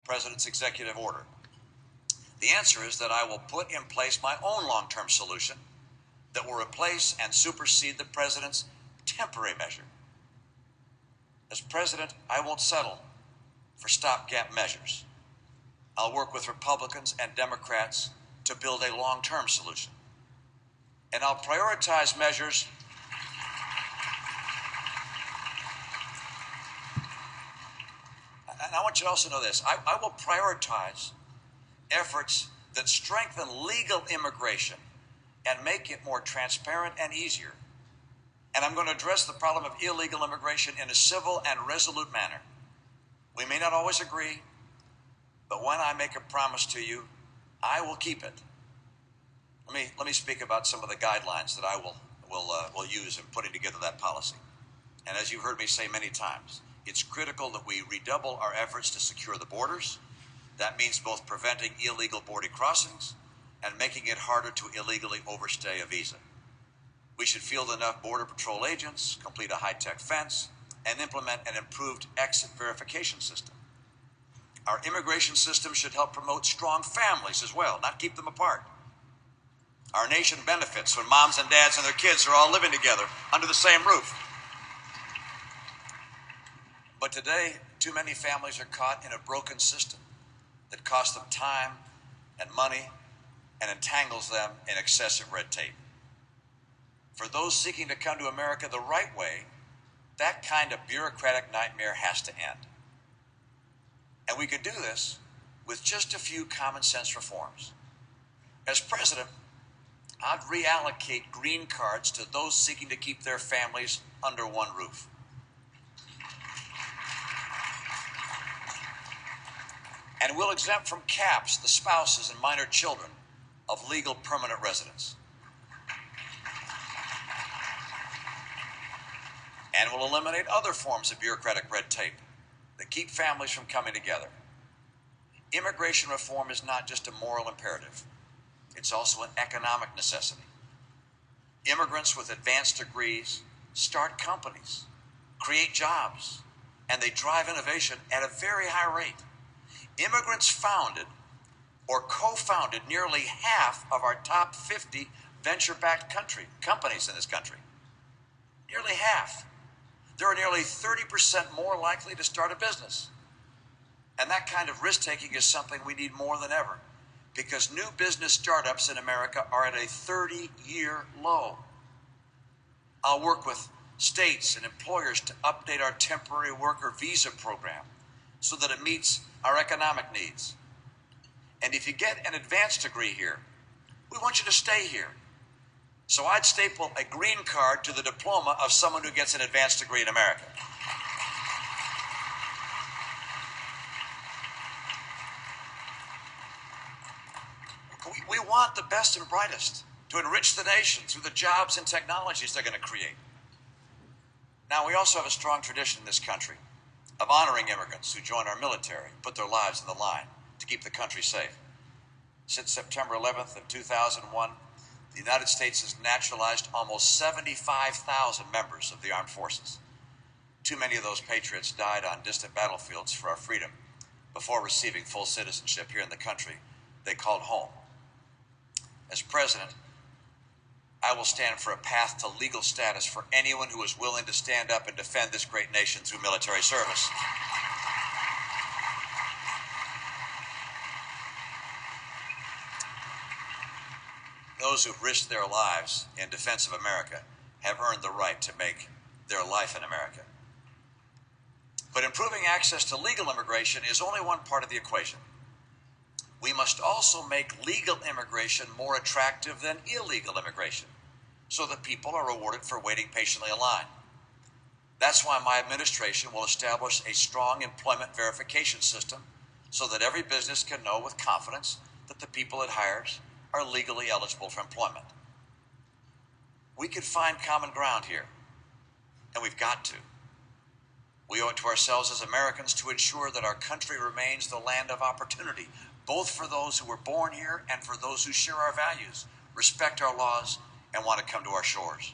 President's executive order? The answer is that I will put in place my own long-term solution that will replace and supersede the President's temporary measure. As President, I won't settle for stopgap measures. I'll work with Republicans and Democrats to build a long-term solution. And I'll prioritize measures and I want you to also know this. I will prioritize efforts that strengthen legal immigration and make it more transparent and easier. And I'm going to address the problem of illegal immigration in a civil and resolute manner. We may not always agree, but when I make a promise to you, I will keep it. Let me speak about some of the guidelines that I will use in putting together that policy. And as you've heard me say many times, it's critical that we redouble our efforts to secure the borders. That means both preventing illegal border crossings and making it harder to illegally overstay a visa. We should field enough Border Patrol agents, complete a high-tech fence, and implement an improved exit verification system. Our immigration system should help promote strong families as well, not keep them apart. Our nation benefits when moms and dads and their kids are all living together under the same roof. But today, too many families are caught in a broken system that costs them time and money and entangles them in excessive red tape. For those seeking to come to America the right way, that kind of bureaucratic nightmare has to end. And we could do this with just a few common sense reforms. As president, I'd reallocate green cards to those seeking to keep their families under one roof. And we'll exempt from caps the spouses and minor children of legal permanent residents. And we'll eliminate other forms of bureaucratic red tape that keep families from coming together. Immigration reform is not just a moral imperative. It's also an economic necessity. Immigrants with advanced degrees start companies, create jobs, and they drive innovation at a very high rate. Immigrants founded or co-founded nearly half of our top 50 venture-backed companies in this country. Nearly half. There are nearly 30% more likely to start a business. And that kind of risk-taking is something we need more than ever, because new business startups in America are at a 30-year low. I'll work with states and employers to update our temporary worker visa program so that it meets our economic needs. And if you get an advanced degree here, we want you to stay here. So I'd staple a green card to the diploma of someone who gets an advanced degree in America. We want the best and brightest to enrich the nation through the jobs and technologies they're going to create. Now, we also have a strong tradition in this country of honoring immigrants who join our military, put their lives on the line to keep the country safe. Since September 11th of 2001, the United States has naturalized almost 75,000 members of the armed forces. Too many of those patriots died on distant battlefields for our freedom before receiving full citizenship here in the country they called home. As president, I will stand for a path to legal status for anyone who is willing to stand up and defend this great nation through military service. Those who've risked their lives in defense of America have earned the right to make their life in America. But improving access to legal immigration is only one part of the equation. We must also make legal immigration more attractive than illegal immigration, so that people are rewarded for waiting patiently in line. That's why my administration will establish a strong employment verification system so that every business can know with confidence that the people it hires are legally eligible for employment. We could find common ground here, and we've got to. We owe it to ourselves as Americans to ensure that our country remains the land of opportunity, both for those who were born here and for those who share our values, respect our laws, and want to come to our shores.